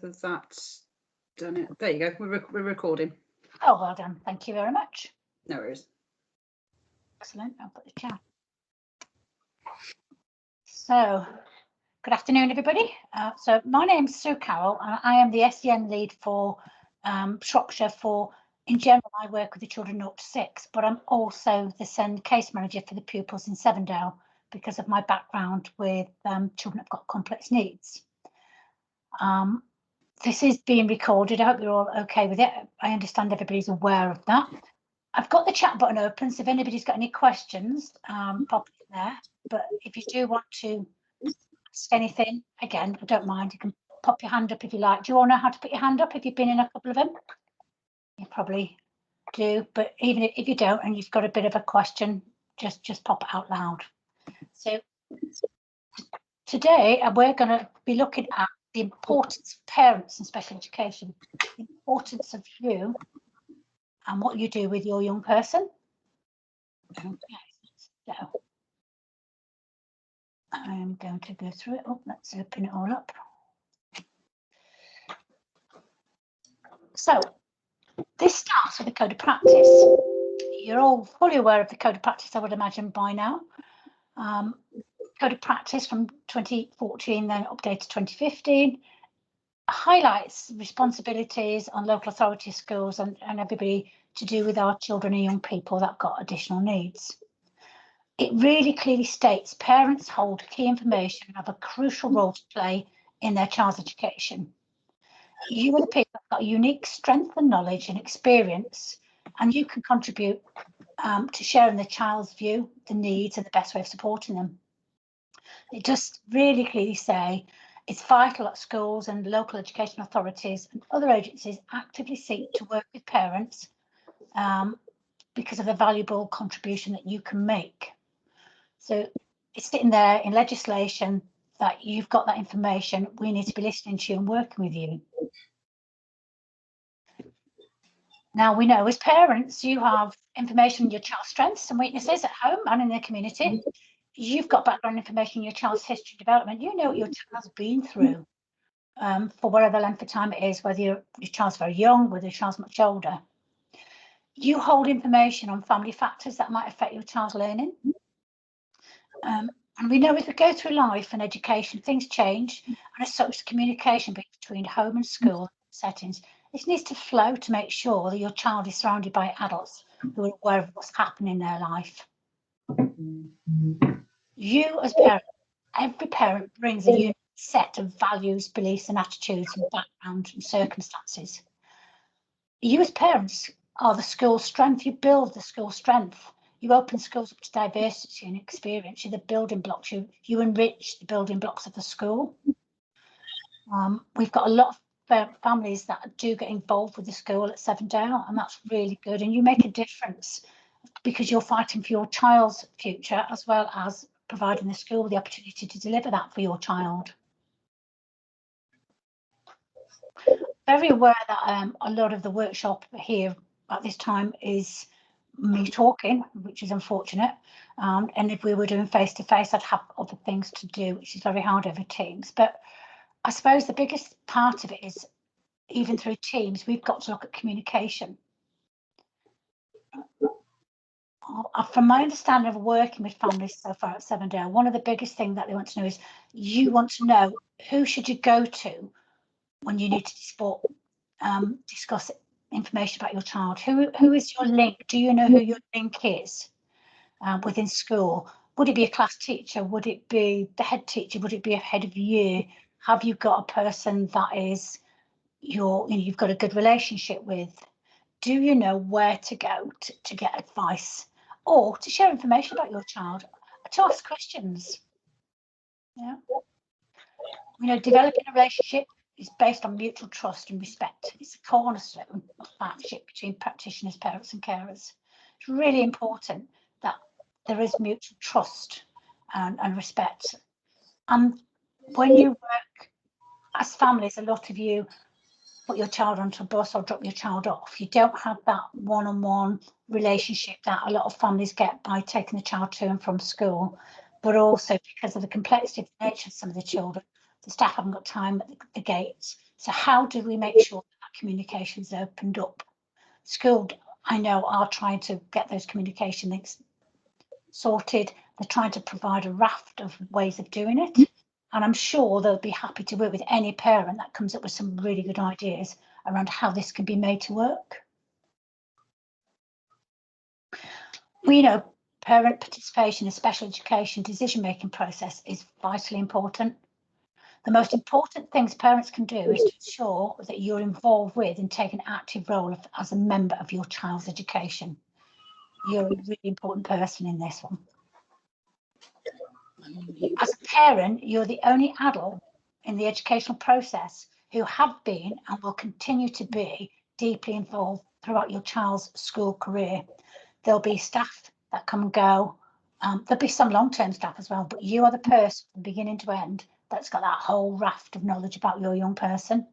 Has that done it? There you go. We're recording. Oh, well done. Thank you very much. No worries. Excellent. I'll put the chat. So, good afternoon, everybody. So my name's Sue Carroll, and I am the SEN lead for Shropshire. In general, I work with the children 0 to 6, but I'm also the SEN case manager for the pupils in Sevendale because of my background with children who've got complex needs. This is being recorded. I hope you're all okay with it. I understand everybody's aware of that. I've got the chat button open, so if anybody's got any questions, pop it there. But if you do want to ask anything, again, I don't mind. You can pop your hand up if you like. Do you all know how to put your hand up if you've been in a couple of them? You probably do, but even if you don't and you've got a bit of a question, just pop it out loud. So today we're going to be looking at the importance of parents in special education, the importance of you and what you do with your young person. Okay, so I'm going to go through it. Oh, let's open it all up. So this starts with the code of practice. You're all fully aware of the code of practice, I would imagine, by now. Code of practice from 2014, then updated 2015, highlights responsibilities on local authority schools and everybody to do with our children and young people that have got additional needs. It really clearly states parents hold key information and have a crucial role to play in their child's education. You are the people that have got unique strength and knowledge and experience, and you can contribute to sharing the child's view, the needs, and the best way of supporting them. It just really clearly say it's vital that schools and local education authorities and other agencies actively seek to work with parents because of the valuable contribution that you can make. So it's sitting there in legislation that you've got that information. We need to be listening to you and working with you. Now, we know as parents, you have information on your child's strengths and weaknesses at home and in the community. You've got background information on your child's history development. You know what your child's been through for whatever length of time it is, whether your child's very young, whether your child's much older. You hold information on family factors that might affect your child's learning. And we know as we go through life and education, things change, and as such, the communication between home and school settings, it needs to flow to make sure that your child is surrounded by adults who are aware of what's happening in their life. You as parents, every parent brings a unique set of values, beliefs and attitudes and background and circumstances. You as parents are the school's strength. You build the school's strength. You open schools up to diversity and experience. You're the building blocks. You enrich the building blocks of the school. We've got a lot of families that do get involved with the school at Sevendale, and that's really good. And you make a difference because you're fighting for your child's future as well as providing the school with the opportunity to deliver that for your child. Very aware that a lot of the workshop here at this time is me talking, which is unfortunate. And if we were doing face-to-face, I'd have other things to do, which is very hard over Teams. But I suppose the biggest part of it is, even through Teams, we've got to look at communication. From my understanding of working with families so far at Sevendale, one of the biggest things that they want to know is you want to know who should you go to when you need to discuss information about your child. Who is your link? Do you know who your link is within school? Would it be a class teacher? Would it be the head teacher? Would it be a head of year? Have you got a person that is you've got a good relationship with? Do you know where to go to get advice or to share information about your child, to ask questions? Yeah. Developing a relationship is based on mutual trust and respect. It's a cornerstone of partnership between practitioners, parents and carers. It's really important that there is mutual trust and respect. And when you work as families, a lot of you put your child onto a bus or drop your child off. You don't have that one-on-one relationship that a lot of families get by taking the child to and from school, but also because of the complexity of the nature of some of the children, the staff haven't got time at the gates So how do we make sure that communication is opened up? School, I know, are trying to get those communication links sorted. They're trying to provide a raft of ways of doing it. And I'm sure they'll be happy to work with any parent that comes up with some really good ideas around how this can be made to work. We know parent participation in special education decision-making process is vitally important. The most important things parents can do is to ensure that you're involved with and take an active role as a member of your child's education. You're a really important person in this one. As a parent, you're the only adult in the educational process who have been and will continue to be deeply involved throughout your child's school career. There'll be staff that come and go. There'll be some long-term staff as well, but you are the person from beginning to end that's got that whole raft of knowledge about your young person.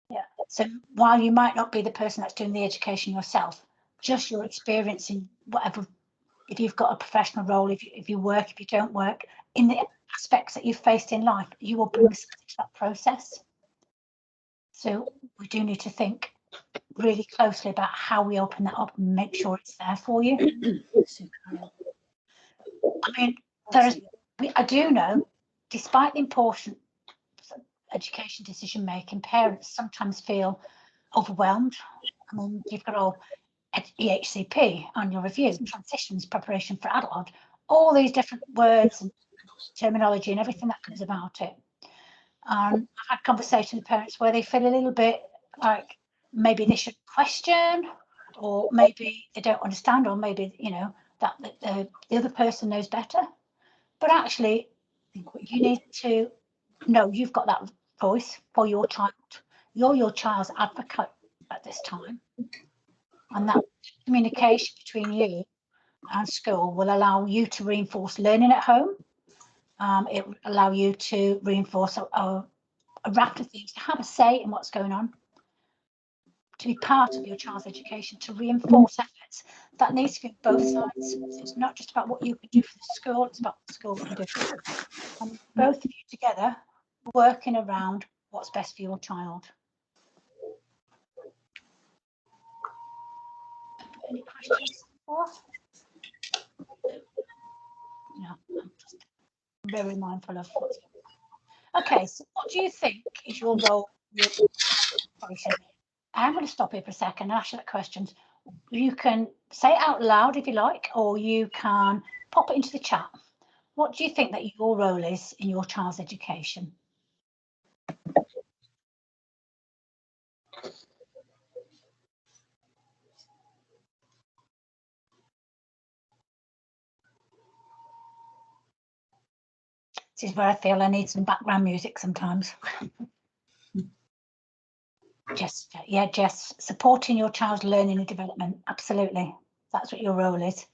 Yeah. So while you might not be the person that's doing the education yourself, just your experience in whatever, if you've got a professional role, if you work, if you don't work, in the aspects that you've faced in life, you will bring something to that process. So we do need to think really closely about how we open that up and make sure it's there for you. I mean, I do know, despite the importance of education decision making, parents sometimes feel overwhelmed. I mean, you've got all EHCP, annual review, transitions, preparation for adulthood, all these different words and terminology and everything that comes about it. I've had conversations with parents where they feel a little bit like maybe they should question, or maybe they don't understand, or maybe, you know, that the other person knows better. But actually, you need to know you've got that voice for your child. You're your child's advocate at this time. And that communication between you and school will allow you to reinforce learning at home. It will allow you to reinforce a raft of things, to have a say in what's going on, to be part of your child's education, to reinforce efforts. That needs to be both sides. So it's not just about what you can do for the school, it's about what the school can do. And both of you together working around what's best for your child. Any questions? No, I'm just very mindful of what's going on. Okay, so what do you think is your role in your education? I'm going to stop here for a second and ask you that question. You can say it out loud if you like, or you can pop it into the chat. What do you think that your role is in your child's education? This is where I feel I need some background music sometimes. Just, yeah, Jess, supporting your child's learning and development. Absolutely. That's what your role is.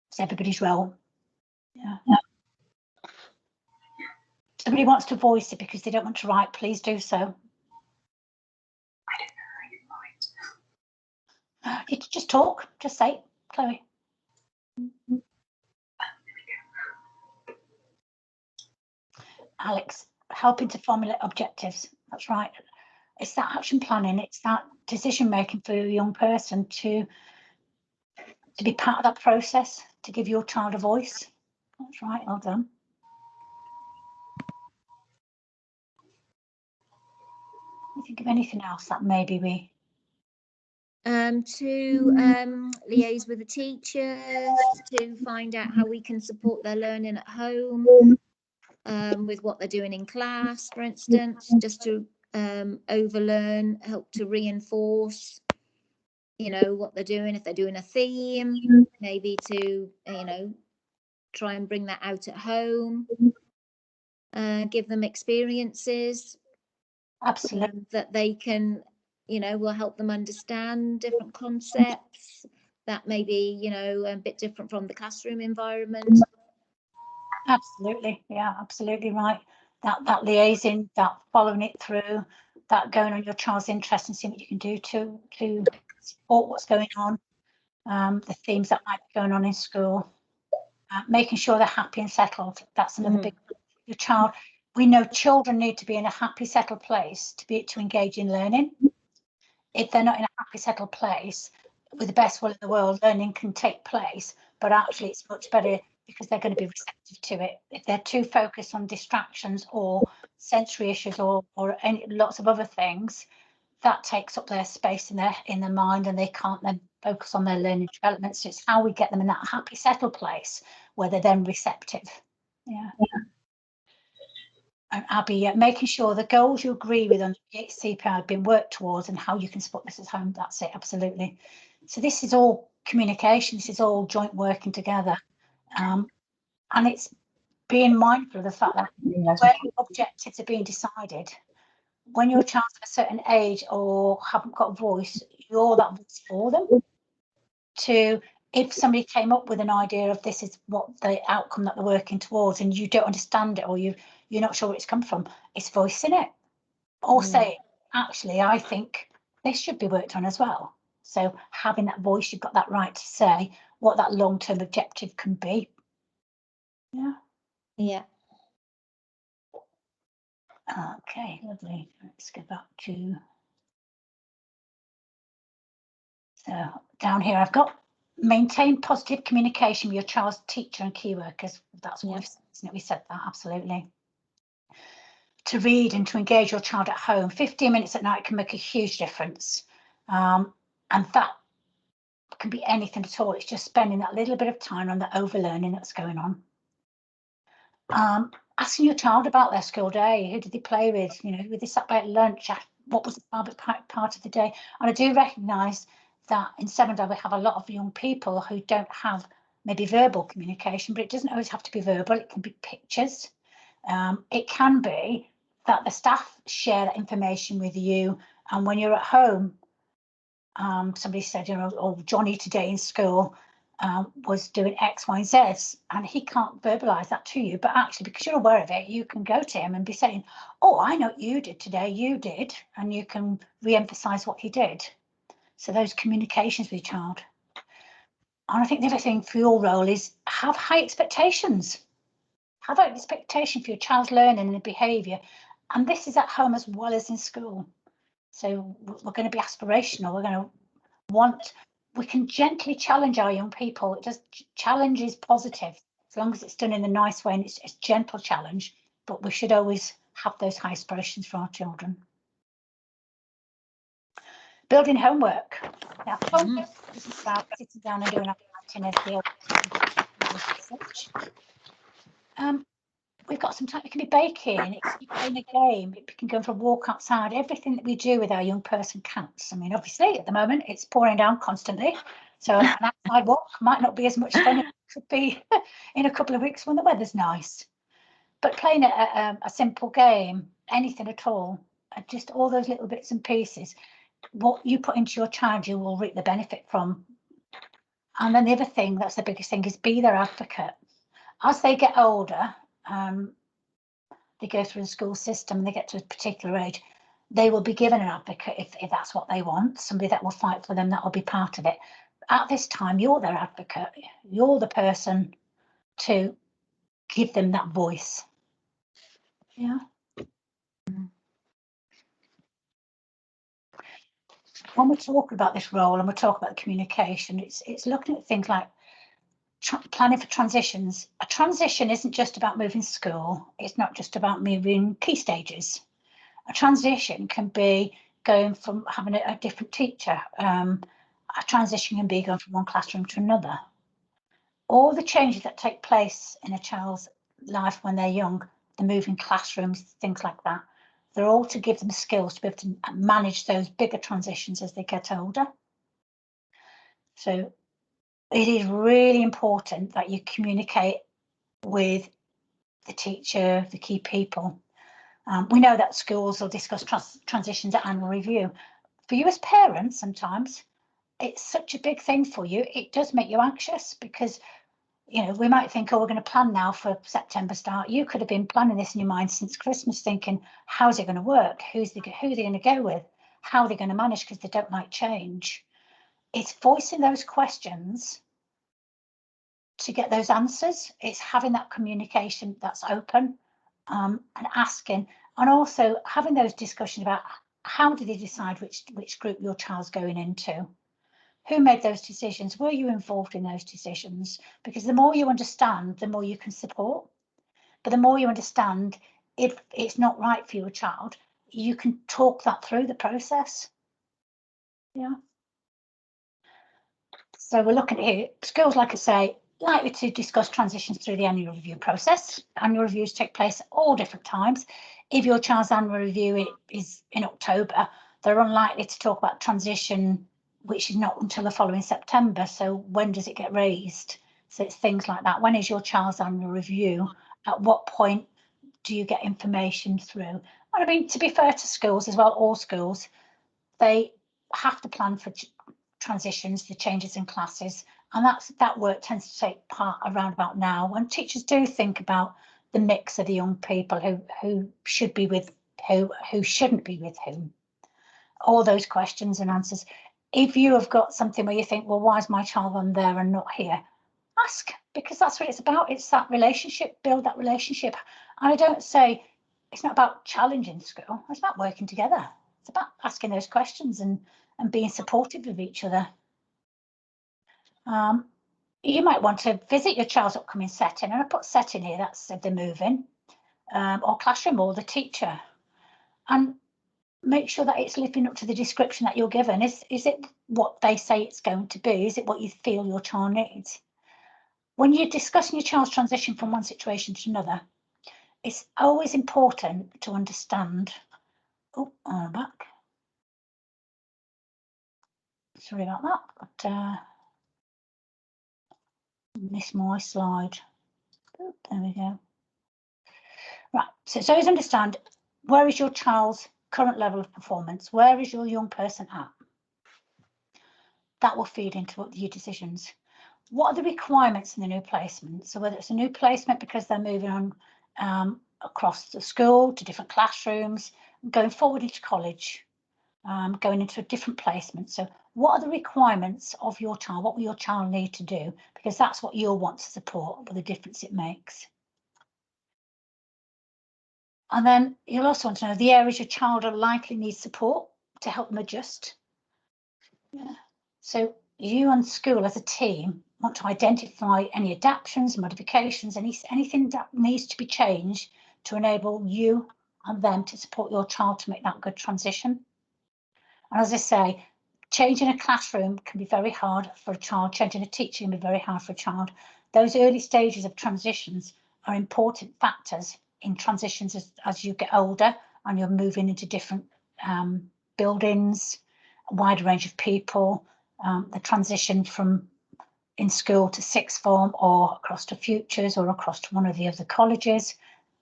It's everybody's role. Yeah. If somebody wants to voice it because they don't want to write, please do so. I don't know how you write. You just talk, just say it, Chloe. Alex, helping to formulate objectives. That's right. It's that action planning, it's that decision making for a young person to be part of that process, to give your child a voice. That's right, well done. Can you think of anything else that maybe we... To liaise with the teachers, to find out how we can support their learning at home, with what they're doing in class, for instance, just to overlearn, help to reinforce, you know, what they're doing. If they're doing a theme, maybe to, you know, try and bring that out at home, give them experiences. Absolutely. That they can, you know, will help them understand different concepts that may be, you know, a bit different from the classroom environment. Absolutely, yeah, absolutely right. That liaising, that following it through, that going on your child's interest and seeing what you can do to support what's going on, the themes that might be going on in school, making sure they're happy and settled. That's another big. Your child, we know children need to be in a happy, settled place to engage in learning. If they're not in a happy, settled place, with the best will in the world, learning can take place, but actually it's much better because they're going to be receptive to it. If they're too focused on distractions or sensory issues or lots of other things, that takes up their space in their mind, and they can't then focus on their learning development. So it's how we get them in that happy, settled place where they're then receptive. Yeah. And Abby, making sure the goals you agree with on the CPI have been worked towards and how you can support this at home. That's it, absolutely. So this is all communication. This is all joint working together. And it's being mindful of the fact that when objectives are being decided, when your child's at a certain age or haven't got a voice, you're that voice for them. If somebody came up with an idea of this is what the outcome that they're working towards, and you don't understand it, or you're not sure where it's come from, it's voicing it, or say, actually, I think this should be worked on as well. So having that voice, you've got that right to say what that long-term objective can be. Yeah. Yeah. Okay, lovely. Let's go back to. So down here, I've got maintain positive communication with your child's teacher and key workers. That's what we said that, absolutely. To read and to engage your child at home, 15 minutes at night can make a huge difference. And that can be anything at all. It's just spending that little bit of time on the overlearning that's going on. Asking your child about their school day. Who did they play with? You know, who they sat by at lunch? What was the favorite part of the day? And I do recognise that in Sevendale we have a lot of young people who don't have maybe verbal communication, but it doesn't always have to be verbal. It can be pictures. It can be that the staff share that information with you, and when you're at home, somebody said, you know, oh, Johnny today in school was doing X, Y, and Z, and he can't verbalise that to you, but actually because you're aware of it, you can go to him and be saying, oh, I know what you did today, you did, and you can re-emphasise what he did. So those communications with your child. And I think the other thing for your role is have high expectations. Have an expectation for your child's learning and behaviour, and this is at home as well as in school. So we're going to be aspirational. We're going to we can gently challenge our young people. It just challenge is positive as long as it's done in a nice way and it's gentle challenge, but we should always have those high aspirations for our children. Building homework. Now, homework isn't about sitting down and doing activities. We've got some time. It can be baking, it can be playing a game, it can go for a walk outside. Everything that we do with our young person counts. I mean, obviously, at the moment, it's pouring down constantly. So an outside walk might not be as much fun as it could be in a couple of weeks when the weather's nice. But playing a simple game, anything at all, just all those little bits and pieces, what you put into your child, you will reap the benefit from. And then the other thing, that's the biggest thing, is be their advocate. As they get older, they go through the school system and they get to a particular age, they will be given an advocate if that's what they want, somebody that will fight for them, that will be part of it. At this time, you're their advocate. You're the person to give them that voice. Yeah. When we talk about this role and we talk about communication, it's looking at things like planning for transitions. A transition isn't just about moving school. It's not just about moving key stages. A transition can be going from having a different teacher. A transition can be going from one classroom to another. All the changes that take place in a child's life when they're young, the moving classrooms, things like that, they're all to give them skills to be able to manage those bigger transitions as they get older. So it is really important that you communicate with the teacher, the key people. We know that schools will discuss transitions at annual review. For you as parents, sometimes it's such a big thing for you. It does make you anxious because, you know, we might think, oh, we're going to plan now for September start. You could have been planning this in your mind since Christmas, thinking, how's it going to work? Who are they going to go with? How are they going to manage because they don't like change? It's voicing those questions to get those answers. It's having that communication that's open and asking, and also having those discussions about how did they decide which group your child's going into? Who made those decisions? Were you involved in those decisions? Because the more you understand, the more you can support. But the more you understand, if it's not right for your child, you can talk that through the process. Yeah. So we're looking at here, schools, like I say, likely to discuss transitions through the annual review process. Annual reviews take place at all different times. If your child's annual review is in October, they're unlikely to talk about transition, which is not until the following September. So when does it get raised? So it's things like that. When is your child's annual review? At what point do you get information through? And I mean, to be fair to schools as well, all schools, they have to plan for transitions, the changes in classes, and that work tends to take part around about now, when teachers do think about the mix of the young people who should be with who shouldn't be with whom. All those questions and answers. If you have got something where you think, well, why is my child on there and not here? Ask, because that's what it's about. It's that relationship, build that relationship. And I don't say it's not about challenging school, it's about working together. It's about asking those questions and being supportive of each other. You might want to visit your child's upcoming setting, and I put setting here, that's if they're moving, or classroom, or the teacher, and make sure that it's living up to the description that you're given. Is it what they say it's going to be? Is it what you feel your child needs? When you're discussing your child's transition from one situation to another, it's always important to understand. Oh, I'm back. Sorry about that, but missed my slide. Oh, there we go. Right, so it's always understand, where is your child's current level of performance? Where is your young person at? That will feed into your decisions. What are the requirements in the new placement? So whether it's a new placement because they're moving on across the school to different classrooms, going forward into college, going into a different placement. So what are the requirements of your child? What will your child need to do? Because that's what you'll want to support, with the difference it makes. And then you'll also want to know the areas your child will likely need support to help them adjust. Yeah. So you and school as a team want to identify any adaptations, modifications, anything that needs to be changed to enable you and them to support your child to make that good transition. And as I say, changing a classroom can be very hard for a child. Changing a teacher can be very hard for a child. Those early stages of transitions are important factors in transitions as you get older and you're moving into different buildings, a wider range of people, the transition from in school to sixth form or across to futures or across to one of the other colleges.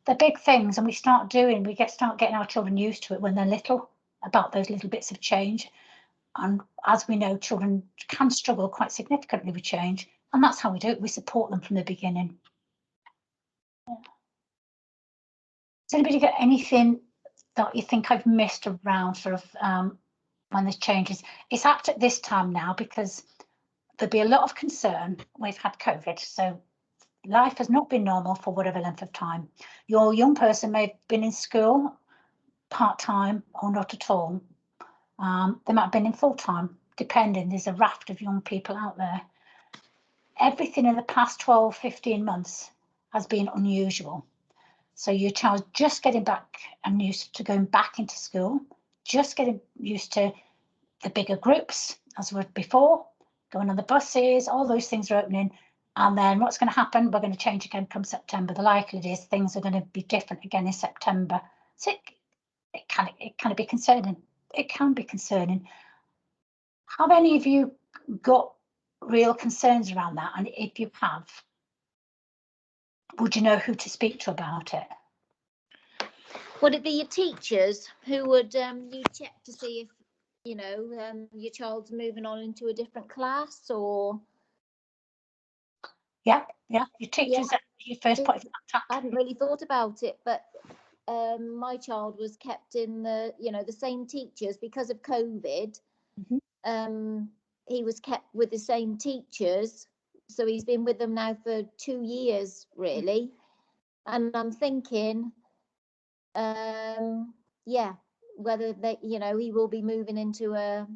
They're big things, and we start getting our children used to it when they're little, about those little bits of change. And as we know, children can struggle quite significantly with change, and that's how we do it. We support them from the beginning. Yeah. Does anybody got anything that you think I've missed around sort of when there's changes? It's apt at this time now because there'll be a lot of concern. We've had COVID, so life has not been normal for whatever length of time. Your young person may have been in school part-time or not at all. They might have been in full-time, depending. There's a raft of young people out there. Everything in the past 12, 15 months has been unusual. So your child's just getting back and used to going back into school, just getting used to the bigger groups as were before, going on the buses, all those things are opening. And then what's going to happen? We're going to change again come September. The likelihood is things are going to be different again in September. So it can be concerning. It can be concerning. Have any of you got real concerns around that? And if you have, would you know who to speak to about it? Would it be your teachers who would you check to see if, you know, your child's moving on into a different class, or? Yeah, your teachers at your first point of contact. I hadn't really thought about it, but my child was kept in the, you know, the same teachers because of COVID. Mm-hmm. He was kept with the same teachers, so he's been with them now for 2 years, really. And I'm thinking, yeah, whether they, you know, he will be moving into a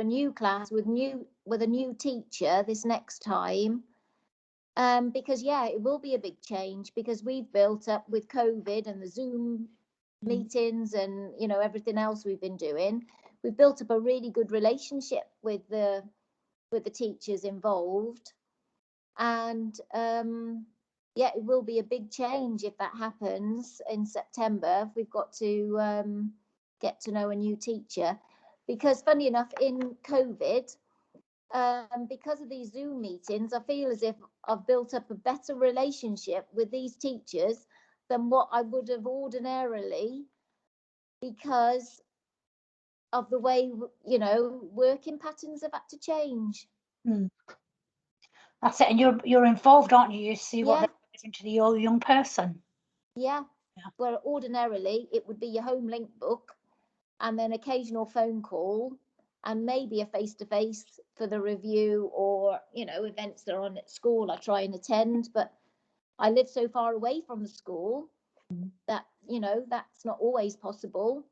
new class with a new teacher this next time. Because yeah, it will be a big change, because we've built up with COVID and the Zoom meetings and, you know, everything else we've been doing, we've built up a really good relationship with the teachers involved. And yeah, it will be a big change if that happens in September. We've got to get to know a new teacher, because funny enough, in COVID, because of these Zoom meetings, I feel as if I've built up a better relationship with these teachers than what I would have ordinarily, because of the way, you know, working patterns have had to change. That's it. And you're involved, aren't you? You see what Yeah. they're giving to the young person. Yeah. Well, ordinarily it would be your home link book and then occasional phone call and maybe a face-to-face for the review, or, you know, events that are on at school I try and attend. But I live so far away from the school that, you know, that's not always possible.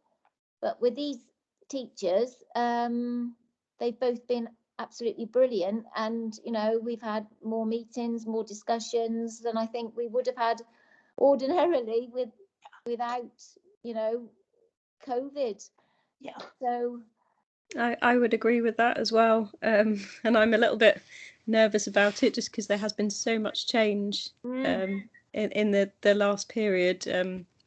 But with these teachers, they've both been absolutely brilliant, and, you know, we've had more meetings, more discussions than I think we would have had ordinarily without, you know, COVID. Yeah. So I would agree with that as well. And I'm a little bit nervous about it, just because there has been so much change in the last period,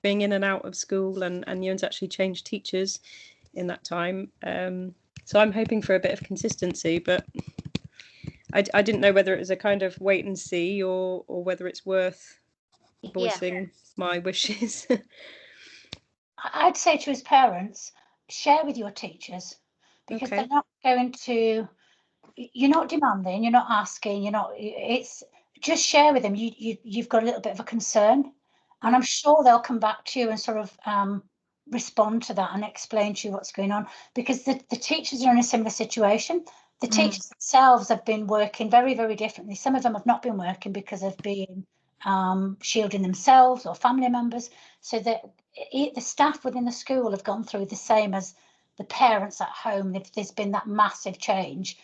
being in and out of school, and Ewan's actually changed teachers in that time. So I'm hoping for a bit of consistency, but I didn't know whether it was a kind of wait and see, or whether it's worth voicing my wishes. I'd say to his parents, share with your teachers, because they're not going to, you're not demanding, you're not asking, it's just share with them. You've got a little bit of a concern, and I'm sure they'll come back to you and sort of respond to that and explain to you what's going on, because the teachers are in a similar situation. The teachers themselves have been working very, very differently. Some of them have not been working because of being shielding themselves or family members, so that the staff within the school have gone through the same as the parents at home. There's been that massive change,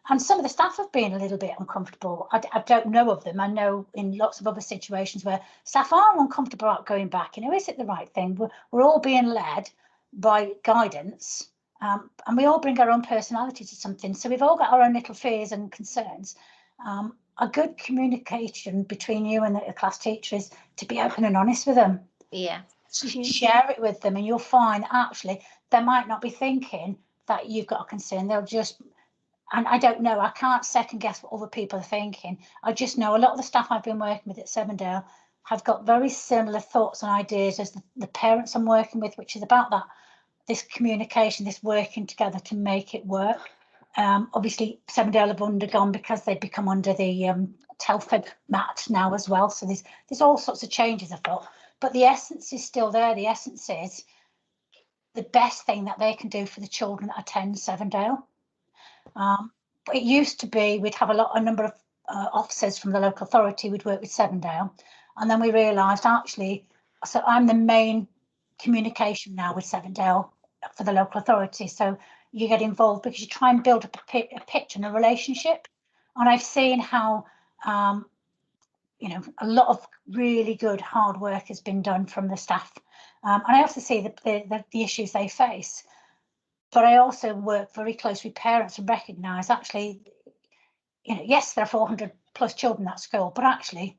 and some of the staff have been a little bit uncomfortable. I don't know of them. I know in lots of other situations where staff are uncomfortable about going back. You know, is it the right thing? We're all being led by guidance, and we all bring our own personality to something. So we've all got our own little fears and concerns. A good communication between you and the class teacher is to be open and honest with them. yeah, Share it with them, and you'll find actually they might not be thinking that you've got a concern. They'll just, and I don't know, I can't second guess what other people are thinking. I just know a lot of the staff I've been working with at Sevendale have got very similar thoughts and ideas as the parents I'm working with, which is about this communication, this working together to make it work. Obviously Sevendale have undergone, because they've become under the Telford mat now as well, so there's all sorts of changes, I thought, but the essence is still there. The essence is the best thing that they can do for the children that attend Sevendale. It used to be we'd have a number of officers from the local authority would work with Sevendale, and then we realised actually, so I'm the main communication now with Sevendale for the local authority. So you get involved because you try and build up a pitch and a relationship. And I've seen how you know, a lot of really good hard work has been done from the staff, and I also see the issues they face. But I also work very closely with parents and recognise actually, you know, yes, there are 400 plus children at school, but actually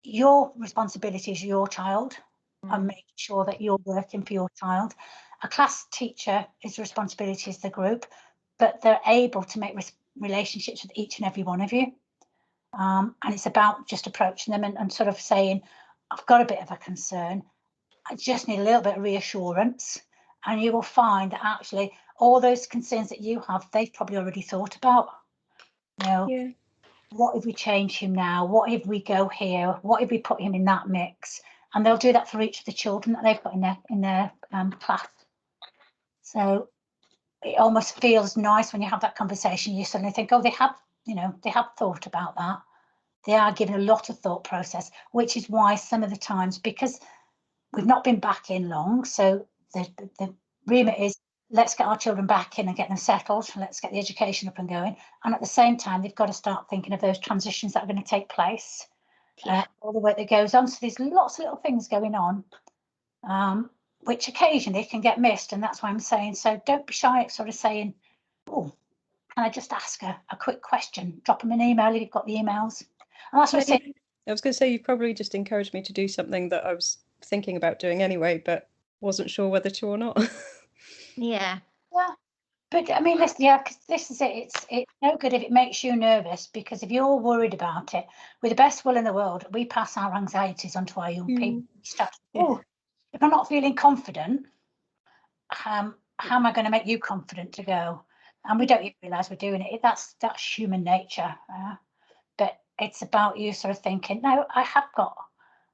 your responsibility is your child, and making sure that you're working for your child. A class teacher, his responsibility is the group, but they're able to make relationships with each and every one of you. And it's about just approaching them and sort of saying, I've got a bit of a concern, I just need a little bit of reassurance. And you will find that actually all those concerns that you have, they've probably already thought about. You know, what if we change him now? What if we go here? What if we put him in that mix? And they'll do that for each of the children that they've got in their class. So it almost feels nice when you have that conversation. You suddenly think, oh, they have thought about that. They are given a lot of thought process, which is why some of the times, because we've not been back in long, so the remit is let's get our children back in and get them settled, let's get the education up and going, and at the same time they've got to start thinking of those transitions that are going to take place, all the work that goes on. So there's lots of little things going on, which occasionally can get missed, and that's why I'm saying, so don't be shy at sort of saying, oh, can I just ask a quick question? Drop them an email if you've got the emails. And that's what I'm saying. I was going to say, you probably just encouraged me to do something that I was thinking about doing anyway, but wasn't sure whether to or not. Yeah. Yeah, but I mean, because this is it. It's no good if it makes you nervous, because if you're worried about it, with the best will in the world, we pass our anxieties onto our young people. We start to, oh, if I'm not feeling confident, how am I going to make you confident to go? And we don't even realise we're doing it. That's human nature. But it's about you sort of thinking, no, I have got,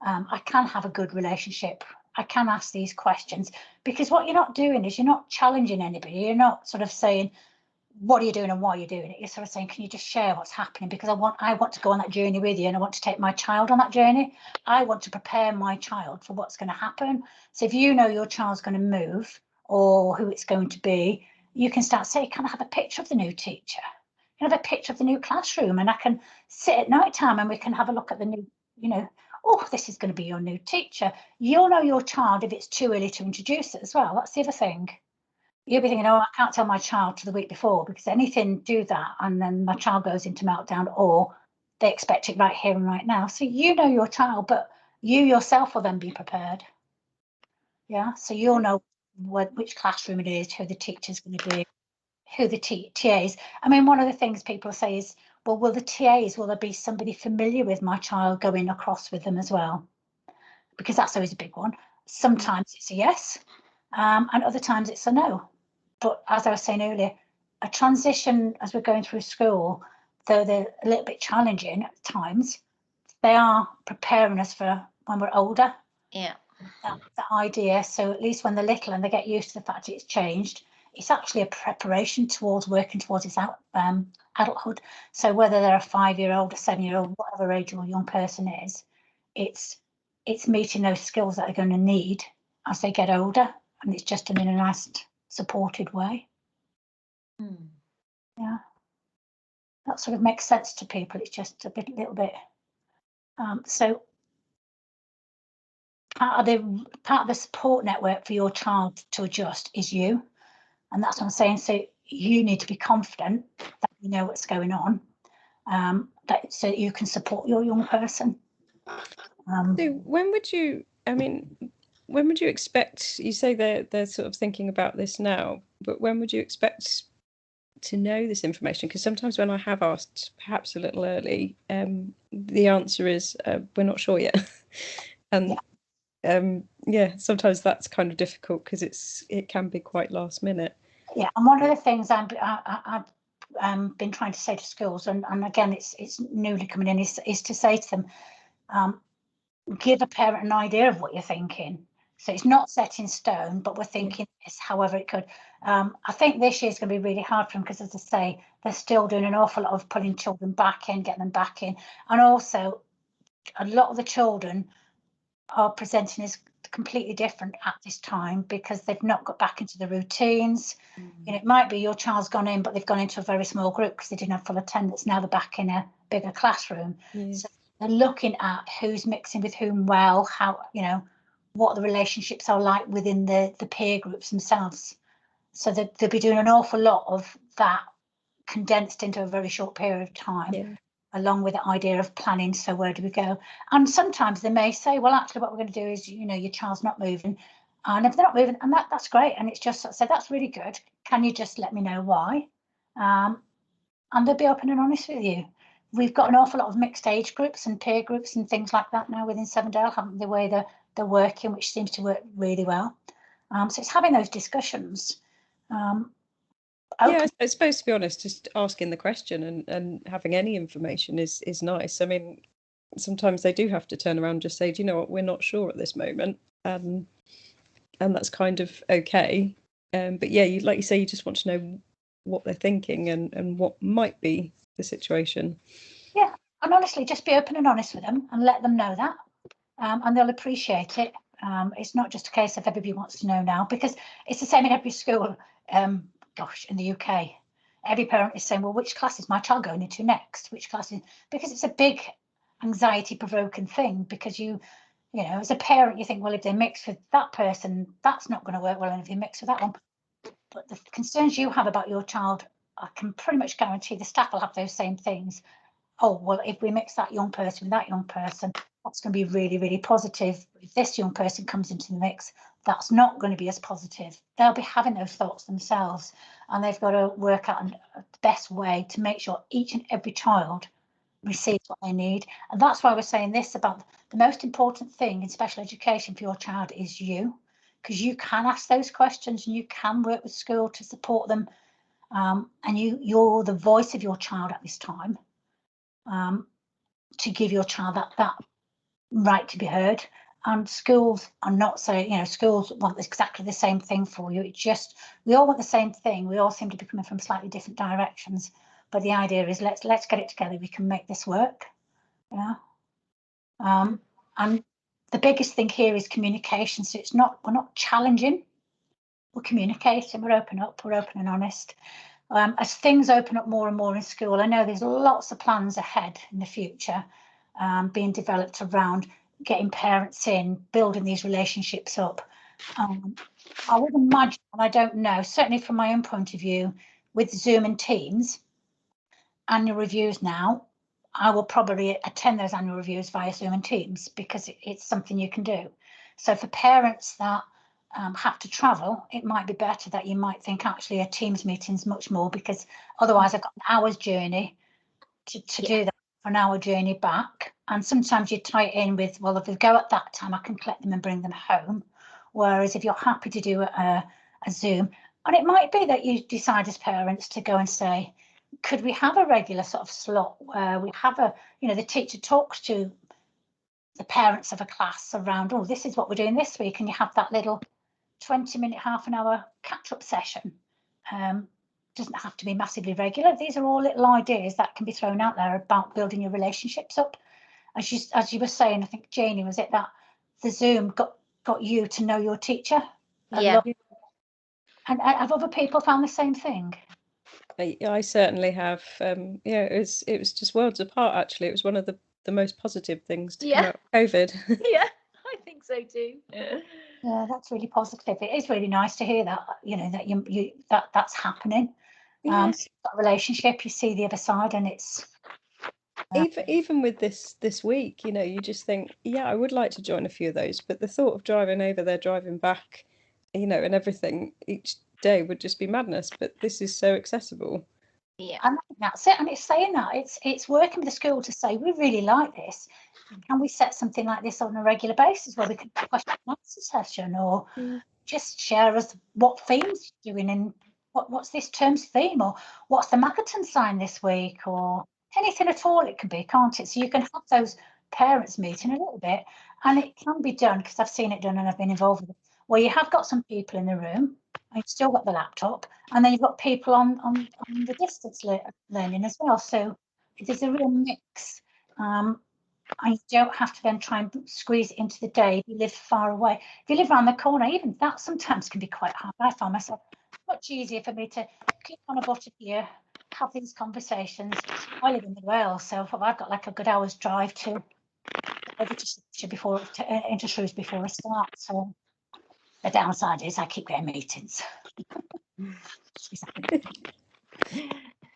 I can have a good relationship. I can ask these questions, because what you're not doing is you're not challenging anybody. You're not sort of saying, what are you doing and why are you doing it? You're sort of saying, can you just share what's happening? Because I want to go on that journey with you, and I want to take my child on that journey. I want to prepare my child for what's going to happen. So if you know your child's going to move or who it's going to be, you can start saying, can I have a picture of the new teacher? Can I have a picture of the new classroom? And I can sit at night time and we can have a look at the new, oh, this is going to be your new teacher. You'll know your child if it's too early to introduce it as well. That's the other thing. You'll be thinking, oh, I can't tell my child to the week before, because anything do that and then my child goes into meltdown, or they expect it right here and right now. So you know your child, but you yourself will then be prepared. Yeah, so you'll know which classroom it is, who the teacher's going to be, who the TAs. I mean, one of the things people say is, well, will there be somebody familiar with my child going across with them as well? Because that's always a big one. Sometimes it's a yes, and other times it's a no. But as I was saying earlier, a transition as we're going through school, though they're a little bit challenging at times, they are preparing us for when we're older. Yeah. That idea. So at least when they're little and they get used to the fact it's changed, it's actually a preparation towards working towards its adulthood. So whether they're a 5-year-old, a 7-year-old, whatever age your young person is, it's meeting those skills that they're going to need as they get older, and it's just done in a nice supported way. Yeah, that sort of makes sense to people. It's just a little bit. So part of the support network for your child to adjust is you, and that's what I'm saying. So you need to be confident that you know what's going on, so you can support your young person. So when would you? I mean, when would you expect? You say they're sort of thinking about this now, but when would you expect to know this information? Because sometimes when I have asked, perhaps a little early, the answer is we're not sure yet. And sometimes that's kind of difficult because it can be quite last minute. Yeah, and one of the things I've been trying to say to schools, and again it's newly coming in, is to say to them, give a parent an idea of what you're thinking. So it's not set in stone, but we're thinking this, however it could. I think this year's going to be really hard for them because, as I say, they're still doing an awful lot of pulling children back in, getting them back in. And also, a lot of the children are presenting as completely different at this time because they've not got back into the routines. It might be your child's gone in, but they've gone into a very small group because they didn't have full attendance. Now they're back in a bigger classroom. So they're looking at who's mixing with whom well, how, what the relationships are like within the peer groups themselves. So they'll be doing an awful lot of that condensed into a very short period of time, along with the idea of planning. So where do we go? And sometimes they may say, well, actually what we're going to do is, your child's not moving. And if they're not moving, and that's great. And it's just so that's really good. Can you just let me know why? And they'll be open and honest with you. We've got an awful lot of mixed age groups and peer groups and things like that now within Sevendale, haven't the way they're working, which seems to work really well. So it's having those discussions. I suppose, to be honest, just asking the question and having any information is nice. I mean, sometimes they do have to turn around and just say, do you know what, we're not sure at this moment. And that's kind of okay. But like you say, you just want to know what they're thinking and what might be the situation. Yeah, and honestly, just be open and honest with them and let them know that. And they'll appreciate it. It's not just a case of everybody wants to know now, because it's the same in every school. Gosh, in the UK, every parent is saying, well, which class is my child going into next? Which class is, because it's a big anxiety provoking thing, because you know, as a parent, you think, well, if they mix with that person, that's not going to work well, and if they mix with that one. But the concerns you have about your child, I can pretty much guarantee the staff will have those same things. Oh, well, if we mix that young person with that young person, that's going to be really, really positive. If this young person comes into the mix, that's not going to be as positive. They'll be having those thoughts themselves, and they've got to work out the best way to make sure each and every child receives what they need. And that's why we're saying this about the most important thing in special education for your child is you, because you can ask those questions and you can work with school to support them. And you're the voice of your child at this time, to give your child that right to be heard. And schools are not saying, you know, schools want exactly the same thing for you. It's just, we all want the same thing. We all seem to be coming from slightly different directions. But the idea is let's get it together. We can make this work. Yeah. And the biggest thing here is communication. So we're not challenging. We're communicating. We're open and honest. As things open up more and more in school, I know there's lots of plans ahead in the future being developed around getting parents in, building these relationships up. I would imagine, and I don't know, certainly from my own point of view, with Zoom and Teams, annual reviews now, I will probably attend those annual reviews via Zoom and Teams, because it's something you can do. So for parents that have to travel, it might be better that you might think actually a Teams meeting's much more, because otherwise I've got an hour's journey to do that, for an hour journey back. And sometimes you tie it in with, well, if they go at that time, I can collect them and bring them home. Whereas if you're happy to do a Zoom, and it might be that you decide as parents to go and say, could we have a regular sort of slot where we have the teacher talks to the parents of a class around, oh, this is what we're doing this week, and you have that little 20-minute, half an hour catch-up session. Doesn't have to be massively regular. These are all little ideas that can be thrown out there about building your relationships up. As you were saying, I think, Janie, was it that the Zoom got you to know your teacher? Yeah. And have other people found the same thing? I certainly have. Yeah, it was just worlds apart, actually. It was one of the most positive things to come out of COVID. Yeah, I think so too. Yeah, that's really positive. It is really nice to hear that, that that's happening. Yes. That relationship, you see the other side, and it's even with this week, you just think, yeah, I would like to join a few of those, but the thought of driving over there, driving back, and everything each day would just be madness. But this is so accessible. Yeah, and that's it. And it's saying that it's working with the school to say, we really like this. Can we set something like this on a regular basis where we can have a question and answer session, or just share us what themes you're doing, and what's this term's theme, or what's the Makaton sign this week, or anything at all it can be, can't it? So you can have those parents meeting a little bit, and it can be done, because I've seen it done and I've been involved with it, where you have got some people in the room and you've still got the laptop, and then you've got people on the distance learning as well. So there's a real mix. And you don't have to then try and squeeze it into the day if you live far away. If you live around the corner, even that sometimes can be quite hard. I find myself much easier for me to click on a button here, have these conversations. I live in Wales, so I've got like a good hour's drive to into Shrews before I start. So the downside is I keep getting meetings.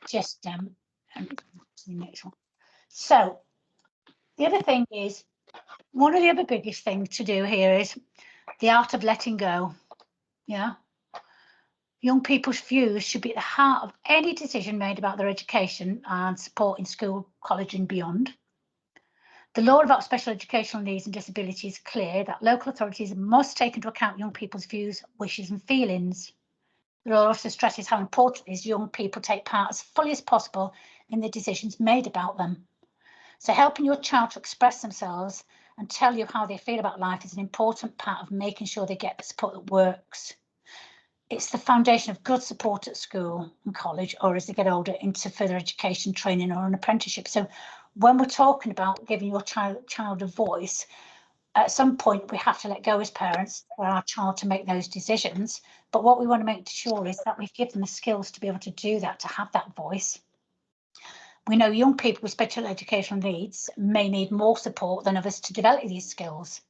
Just the next one. So the other thing is, one of the other biggest things to do here is the art of letting go. Yeah. Young people's views should be at the heart of any decision made about their education and support in school, college and beyond. The law about special educational needs and disabilities is clear that local authorities must take into account young people's views, wishes and feelings. The law also stresses how important it is young people take part as fully as possible in the decisions made about them. So helping your child to express themselves and tell you how they feel about life is an important part of making sure they get the support that works. It's the foundation of good support at school and college, or as they get older, into further education, training or an apprenticeship. So when we're talking about giving your child a voice, at some point we have to let go as parents for our child to make those decisions. But what we want to make sure is that we give them the skills to be able to do that, to have that voice. We know young people with special educational needs may need more support than others to develop these skills.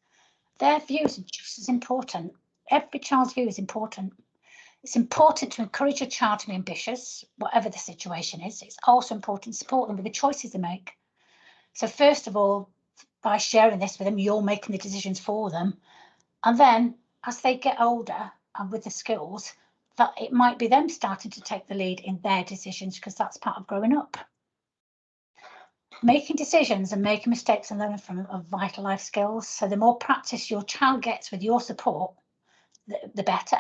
Their views are just as important. Every child's view is important. It's important to encourage your child to be ambitious, whatever the situation is. It's also important to support them with the choices they make. So first of all, by sharing this with them, you're making the decisions for them. And then as they get older and with the skills, that it might be them starting to take the lead in their decisions, because that's part of growing up. Making decisions and making mistakes and learning from them are vital life skills. So the more practice your child gets with your support, the better.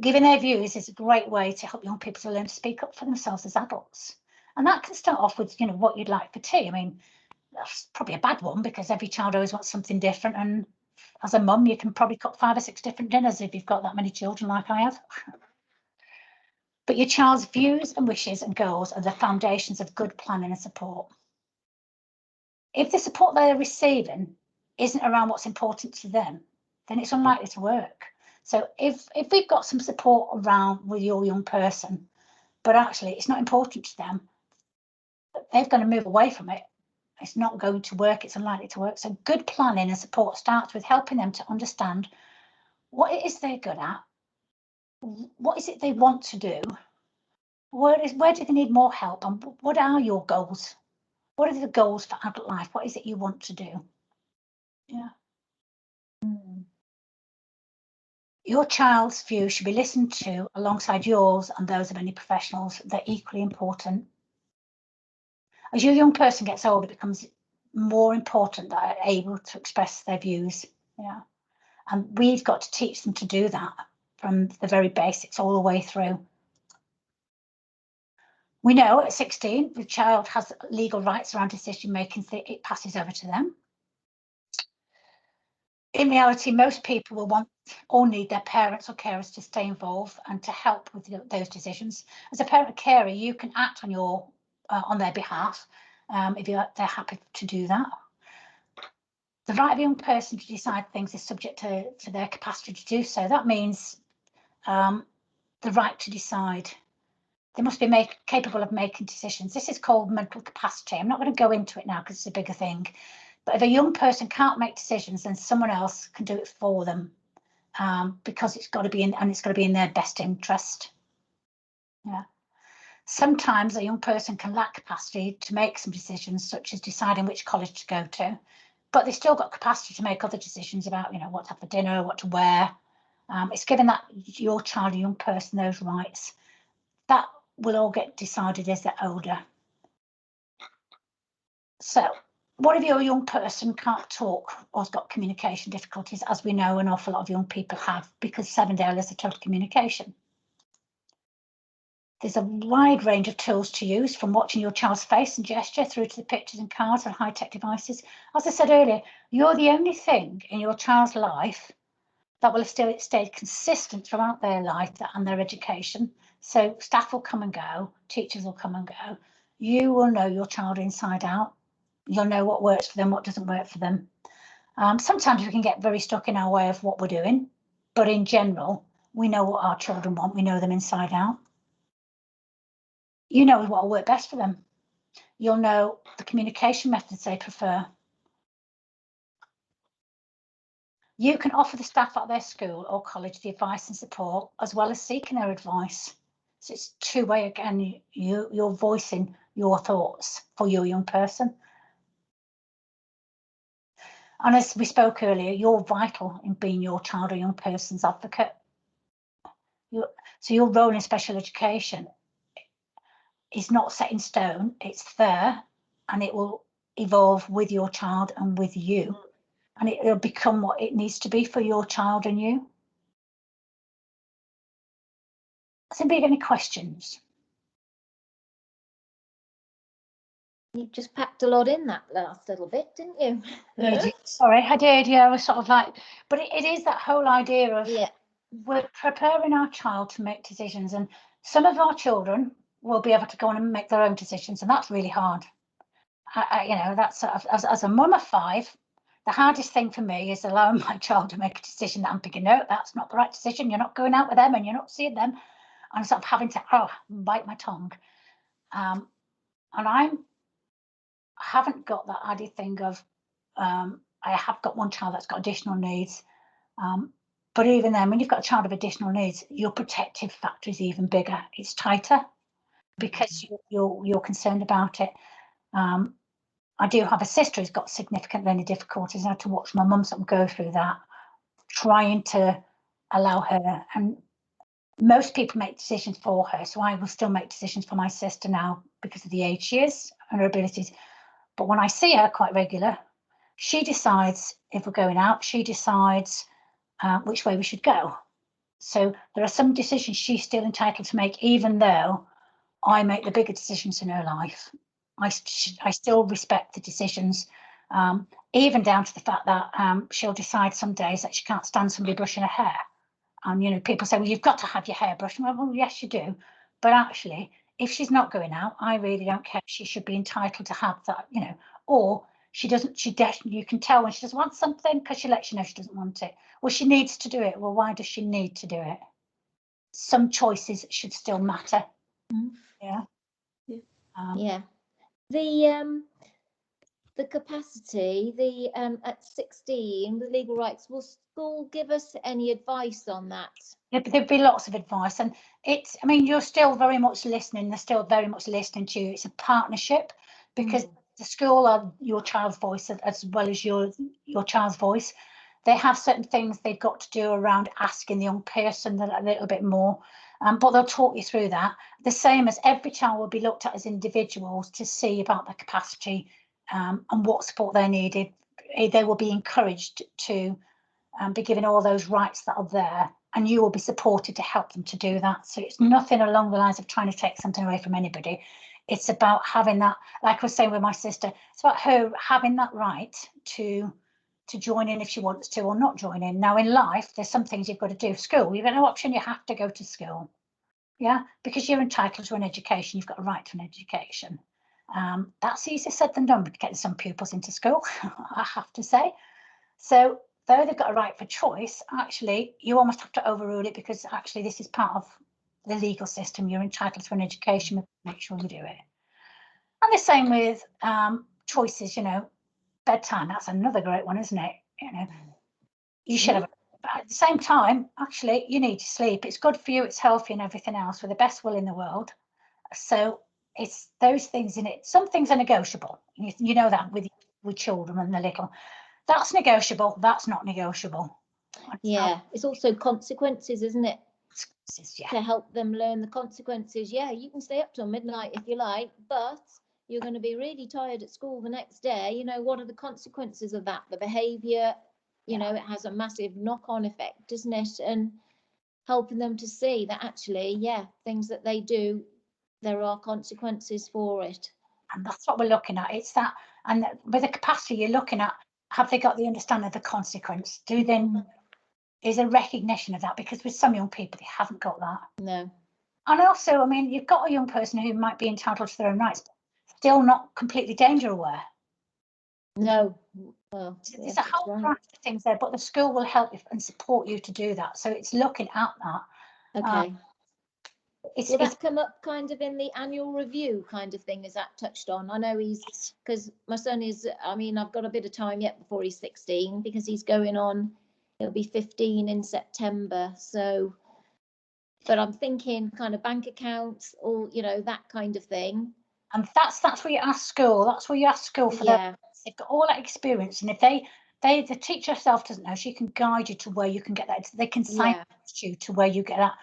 Giving their views is a great way to help young people to learn to speak up for themselves as adults. And that can start off with, what you'd like for tea. I mean, that's probably a bad one because every child always wants something different. And as a mum, you can probably cook 5 or 6 different dinners if you've got that many children like I have. But your child's views and wishes and goals are the foundations of good planning and support. If the support they're receiving isn't around what's important to them, then it's unlikely to work. So if we've got some support around with your young person, but actually it's not important to them, they're going to move away from it. It's not going to work. It's unlikely to work. So good planning and support starts with helping them to understand what it is they're good at, what is it they want to do, where do they need more help, and what are your goals? What are the goals for adult life? What is it you want to do? Yeah. Your child's view should be listened to alongside yours and those of any professionals. They're equally important. As your young person gets older, it becomes more important that they're able to express their views. Yeah. And we've got to teach them to do that from the very basics all the way through. We know at 16, the child has legal rights around decision making, so it passes over to them. In reality, most people will want or need their parents or carers to stay involved and to help with those decisions. As a parent or carer, you can act on their behalf if they're happy to do that. The right of a young person to decide things is subject to their capacity to do so. That means the right to decide. They must be capable of making decisions. This is called mental capacity. I'm not going to go into it now because it's a bigger thing. But if a young person can't make decisions, then someone else can do it for them because it's got to be in their best interest. Yeah. Sometimes a young person can lack capacity to make some decisions, such as deciding which college to go to, but they've still got capacity to make other decisions about, what to have for dinner, what to wear. It's giving that your child, a young person, those rights. That will all get decided as they're older. So what if your young person can't talk or has got communication difficulties, as we know an awful lot of young people have, because 7 days are total communication? There's a wide range of tools to use, from watching your child's face and gesture through to the pictures and cards and high-tech devices. As I said earlier, you're the only thing in your child's life that will have still stayed consistent throughout their life and their education. So staff will come and go, teachers will come and go. You will know your child inside out. You'll know what works for them, what doesn't work for them. Sometimes we can get very stuck in our way of what we're doing, but in general, we know what our children want. We know them inside out. You know what will work best for them. You'll know the communication methods they prefer. You can offer the staff at their school or college the advice and support, as well as seeking their advice. So it's two-way again. You're voicing your thoughts for your young person. And as we spoke earlier, you're vital in being your child or young person's advocate. So your role in special education is not set in stone. It's there, and it will evolve with your child and with you. And it'll become what it needs to be for your child and you. Has anybody got any questions? You just packed a lot in that last little bit, didn't you? Sorry, I did. Yeah, I was sort of like, but it is that whole idea of we're preparing our child to make decisions, and some of our children will be able to go on and make their own decisions, and that's really hard. That's as a mum of 5, the hardest thing for me is allowing my child to make a decision that I'm thinking, no, that's not the right decision. You're not going out with them and you're not seeing them. And sort of having to bite my tongue. And I haven't got that added thing of, I have got one child that's got additional needs. But even then, when you've got a child with additional needs, your protective factor is even bigger. It's tighter because you're concerned about it. I do have a sister who's got significant learning difficulties. I had to watch my mum sort of go through that, trying to allow her. And most people make decisions for her, so I will still make decisions for my sister now because of the age she is and her abilities. But when I see her quite regular, she decides if we're going out. She decides which way we should go. So there are some decisions she's still entitled to make, even though I make the bigger decisions in her life. I still respect the decisions, even down to the fact that she'll decide some days that she can't stand somebody brushing her hair. And, you know, people say, well, you've got to have your hair brushed. Well, yes, you do. But actually, if she's not going out, I really don't care. She should be entitled to have that, you know, or she doesn't, you can tell when she doesn't want something because she lets you know she doesn't want it. Well, she needs to do it. Well, why does she need to do it? Some choices should still matter. Yeah. Yeah. The capacity, at 16, the legal rights, will school give us any advice on that? There'd be lots of advice, and it's, I mean, you're still very much listening. They're still very much listening to you. It's a partnership because the school are your child's voice as well as your child's voice. They have certain things they've got to do around asking the young person a little bit more, but they'll talk you through that. The same as every child will be looked at as individuals to see about their capacity and what support they needed. They will be encouraged to be given all those rights that are there, and you will be supported to help them to do that. So it's nothing along the lines of trying to take something away from anybody. It's about having that, like I was saying with my sister, it's about her having that right to join in if she wants to, or not join in. Now in life, there's some things you've got to do. School, you've got no option, you have to go to school. Yeah, because you're entitled to an education, you've got a right to an education. That's easier said than done, but getting some pupils into school, I have to say. So though they've got a right for choice, actually, you almost have to overrule it because actually this is part of the legal system. You're entitled to an education, make sure you do it. And the same with choices, you know, bedtime, that's another great one, isn't it? You know, you should have, but at the same time, actually, you need to sleep. It's good for you, it's healthy and everything else, with the best will in the world. So it's those things in it. Some things are negotiable. You know that with children when they're little. That's negotiable, that's not negotiable. Yeah, it's also consequences, isn't it? Yeah. To help them learn the consequences. Yeah, you can stay up till midnight if you like, but you're going to be really tired at school the next day. You know, what are the consequences of that? The behaviour, you know, it has a massive knock-on effect, doesn't it? And helping them to see that actually, yeah, things that they do, there are consequences for it. And that's what we're looking at. It's that, and with the capacity you're looking at, have they got the understanding of the consequence? Do then is a recognition of that? Because with some young people, they haven't got that. No. And also, I mean, you've got a young person who might be entitled to their own rights, but still not completely danger aware. No. Well, there's a whole variety of things there, but the school will help you and support you to do that. So it's looking at that. Okay. Will that come up kind of in the annual review kind of thing? Is that touched on? I know because my son is, I mean, I've got a bit of time yet before he's 16 because he's going on, he'll be 15 in September. So, but I'm thinking kind of bank accounts or, you know, that kind of thing. And that's where you ask school. That's where you ask school for that. They've got all that experience. And if the teacher herself doesn't know, she can guide you to where you can get that. They can signpost you to where you get that.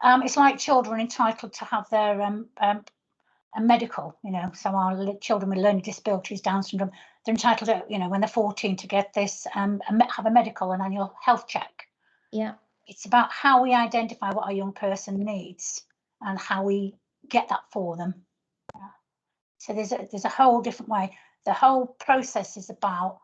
It's like children entitled to have their a medical, you know, so our children with learning disabilities, Down syndrome, they're entitled to, you know, when they're 14 to get this, have a medical and annual health check. Yeah. It's about how we identify what our young person needs and how we get that for them. Yeah. So there's a whole different way. The whole process is about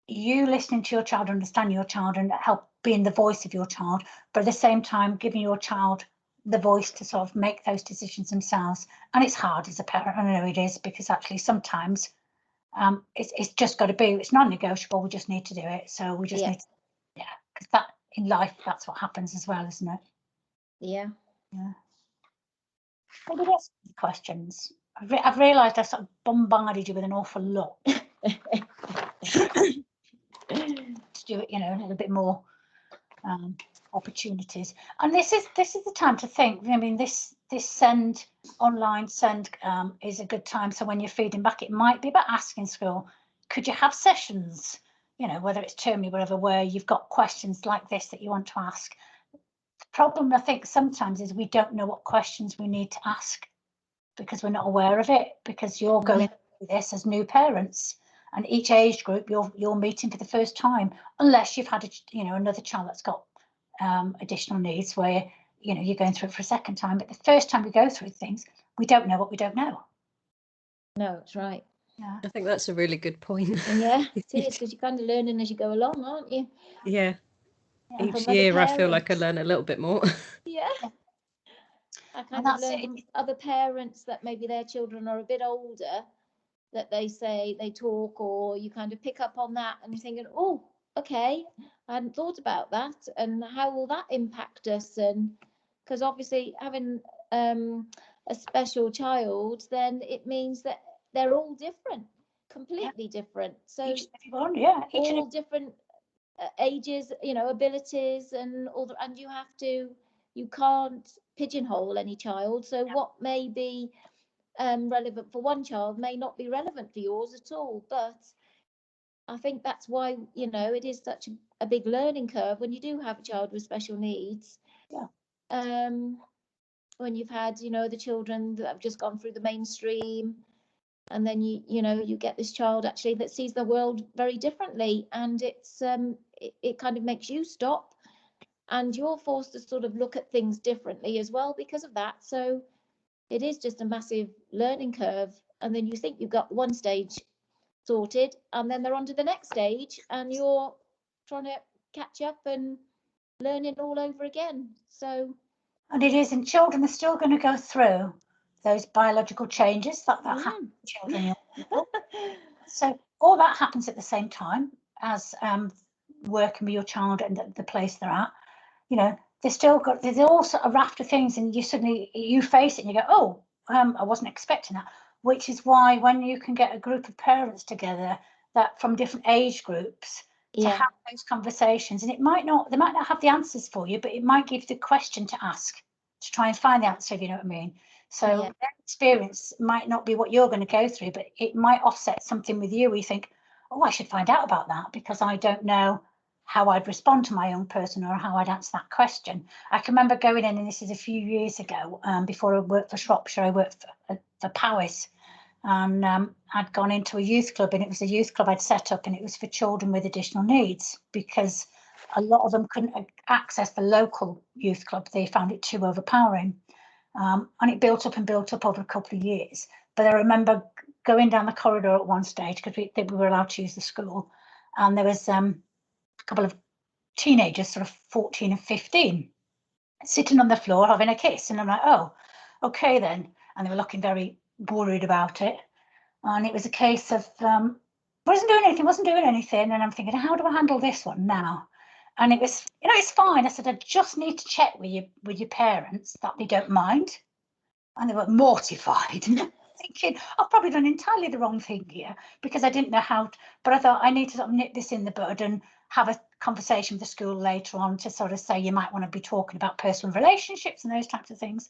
you listening to your child, understanding your child, and help being the voice of your child, but at the same time giving your child the voice to sort of make those decisions themselves. And it's hard as a parent, I know it is, because actually sometimes It's just got to be. It's non-negotiable. We just need to do it. So we just need to, because that in life, that's what happens as well, isn't it? Yeah. Yeah. Anybody else have questions? I've realised I've sort of bombarded you with an awful lot. To do it, you know, a little bit more opportunities. And this is the time to think. I mean, this online send is a good time. So when you're feeding back, it might be about asking school, could you have sessions, you know, whether it's term or whatever, where you've got questions like this that you want to ask. The problem I think sometimes is we don't know what questions we need to ask because we're not aware of it, because you're going through this as new parents, and each age group you're meeting for the first time, unless you've had another child that's got additional needs where you're going through it for a second time. But the first time we go through things, we don't know what we don't know. No, that's right. Yeah, I think that's a really good point. Yeah, it is, because you're kind of learning as you go along, aren't you? Yeah. yeah. Each year I feel like I learn a little bit more. Yeah. I kind And of that's learn it. from other parents that maybe their children are a bit older, that they say they talk, or you kind of pick up on that and you're thinking, oh, okay, I hadn't thought about that, and how will that impact us? And because obviously having a special child, then it means that they're all different, completely different. So Each and every one, yeah. all different ages, abilities, and all the, and you can't pigeonhole any child. So what may be relevant for one child may not be relevant for yours at all. But I think that's why it is such a big learning curve when you do have a child with special needs. Yeah. When you've had the children that have just gone through the mainstream, and then you get this child actually that sees the world very differently, and it kind of makes you stop, and you're forced to sort of look at things differently as well because of that. So it is just a massive learning curve, and then you think you've got one stage sorted, and then they're on to the next stage, and you're trying to catch up and learning all over again. So, and it is, and children are still going to go through those biological changes that happen to children, young people. So all that happens at the same time as working with your child and the place they're at. There's also a raft of things, and you face it and you go, oh, I wasn't expecting that. Which is why when you can get a group of parents together that from different age groups to have those conversations, and they might not have the answers for you, but it might give the question to ask to try and find the answer, if you know what I mean. So their experience might not be what you're going to go through, but it might offset something with you where you think, oh, I should find out about that because I don't know how I'd respond to my young person or how I'd answer that question. I can remember going in, and this is a few years ago, before I worked for Shropshire, I worked for Powys, and I'd gone into a youth club, and it was a youth club I'd set up, and it was for children with additional needs because a lot of them couldn't access the local youth club. They found it too overpowering, and it built up over a couple of years. But I remember going down the corridor at one stage because we were allowed to use the school, and there was a couple of teenagers, sort of 14 and 15, sitting on the floor having a kiss, and I'm like, oh, okay then. And they were looking very worried about it, and it was a case of wasn't doing anything, and I'm thinking, how do I handle this one now? And it was, it's fine. I said, I just need to check with your parents that they don't mind, and they were mortified. Thinking, I've probably done entirely the wrong thing here because I didn't know how, but I thought I need to sort of nip this in the bud and have a conversation with the school later on to sort of say you might want to be talking about personal relationships and those types of things.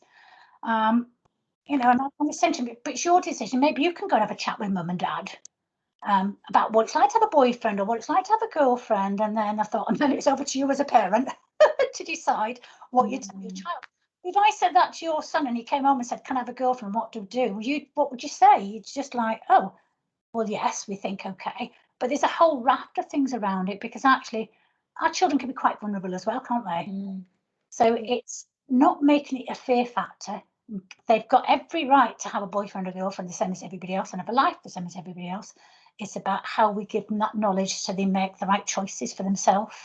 And I'm saying, but it's your decision. Maybe you can go and have a chat with mum and dad about what it's like to have a boyfriend or what it's like to have a girlfriend. And then I thought, and then it's over to you as a parent to decide what you tell your child. If I said that to your son and he came home and said, can I have a girlfriend? What do? What would you say? It's just like, oh, well, yes, we think okay. But there's a whole raft of things around it because actually our children can be quite vulnerable as well, can't they? So it's not making it a fear factor. They've got every right to have a boyfriend or girlfriend the same as everybody else and have a life the same as everybody else. It's about how we give them that knowledge so they make the right choices for themselves.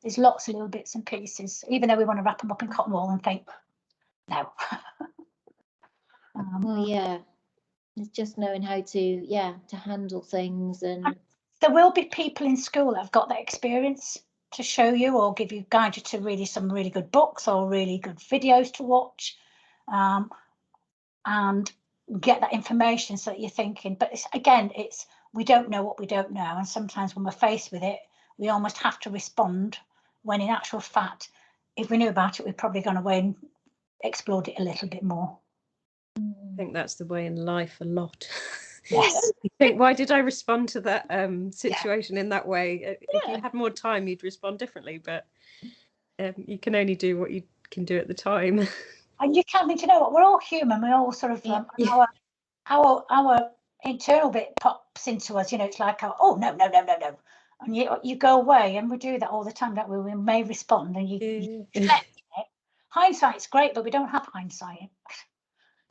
There's lots of little bits and pieces, even though we want to wrap them up in cotton wool and think, no. Well, yeah. It's just knowing how to handle things. And there will be people in school that have got that experience to show you or guide you to really some really good books or really good videos to watch, and get that information so that you're thinking. But it's we don't know what we don't know, and sometimes when we're faced with it, we almost have to respond, when in actual fact, if we knew about it, we'd probably gone away and explored it a little bit more. I think that's the way in life a lot. Yes. You think, why did I respond to that situation in that way? If you had more time, you'd respond differently, but you can only do what you can do at the time. And you can't think, you know what, we're all human. We all sort of our internal bit pops into us. You know, it's like, oh no, and you go away, and we do that all the time, don't we? We may respond, and you reflect it. Hindsight's great, but we don't have hindsight.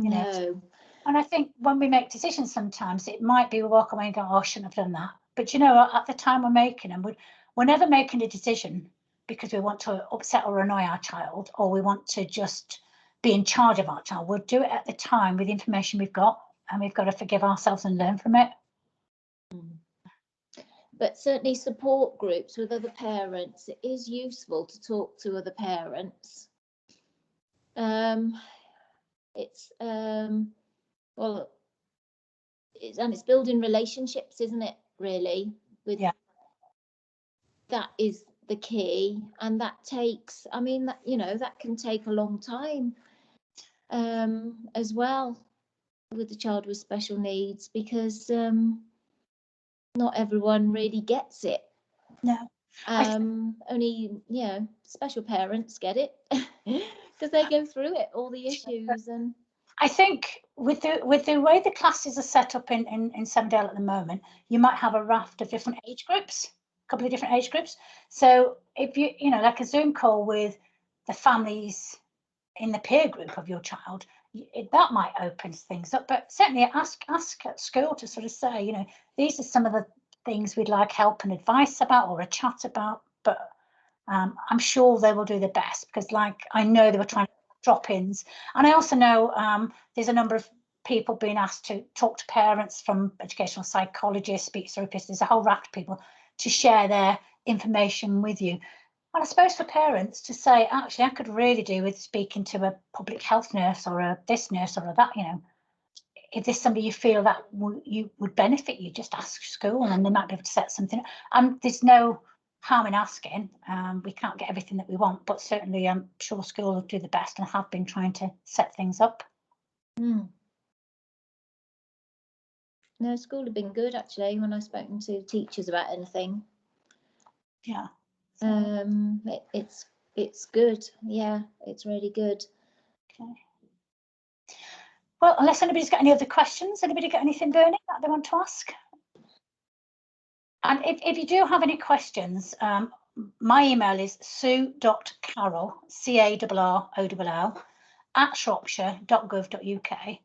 You know. no. And I think when we make decisions, sometimes it might be we walk away and go, oh, I shouldn't have done that. But you know, at the time we're making them, we're never making a decision because we want to upset or annoy our child, or we want to just be in charge of our child. We'll do it at the time with the information we've got, and we've got to forgive ourselves and learn from it. But certainly support groups with other parents, it is useful to talk to other parents. It's it's building relationships, isn't it, really? That is the key, and that takes, I mean, that can take a long time as well with the child with special needs, because not everyone really gets it. No. Only special parents get it because they go through it, all the issues. And I think with the way the classes are set up in Sevendale at the moment, you might have a raft of different age groups, a couple of different age groups. So if you know, like a Zoom call with the families in the peer group of your child, that might open things up. But certainly ask at school to sort of say, you know, these are some of the things we'd like help and advice about, or a chat about. But I'm sure they will do their best, because like I know they were trying to drop-ins, and I also know there's a number of people being asked to talk to parents, from educational psychologists, speech therapists. There's a whole raft of people to share their information with you. And I suppose for parents to say, actually, I could really do with speaking to a public health nurse or a this nurse or a that, you know. If there's somebody you feel that you would benefit, you just ask school, and they might be able to set something up. There's no harm in asking. We can't get everything that we want, but certainly I'm sure school will do the best and have been trying to set things up. No, school have been good actually when I've spoken to teachers about anything. Yeah. It's good. Yeah, it's really good. Okay. Well, unless anybody's got any other questions, anybody got anything burning that they want to ask? And if you do have any questions, my email is sue.carroll, CARROLL, at shropshire.gov.uk.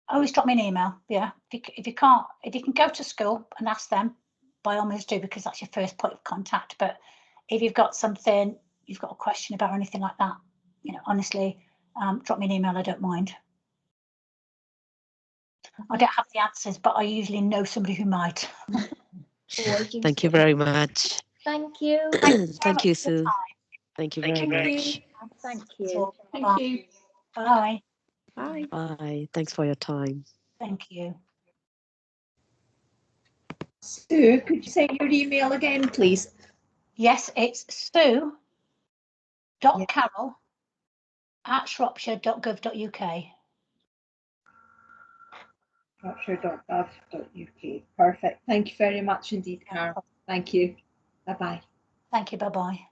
Always drop me an email. Yeah, if you can go to school and ask them, by all means do, because that's your first point of contact. But if you've got something, you've got a question about or anything like that, you know, honestly, drop me an email. I don't mind. I don't have the answers, but I usually know somebody who might. Thank you very much. Thank you. Thank you, Sue. Thank you very much. Thank you. Thank you. Bye. Bye. Bye. Thanks for your time. Thank you. Sue, could you say your email again, please? Yes, it's sue.carroll@shropshire.gov.uk. Shropshire.gov.uk. Perfect. Thank you very much indeed, Carol. Thank you. Bye-bye. Thank you. Bye-bye.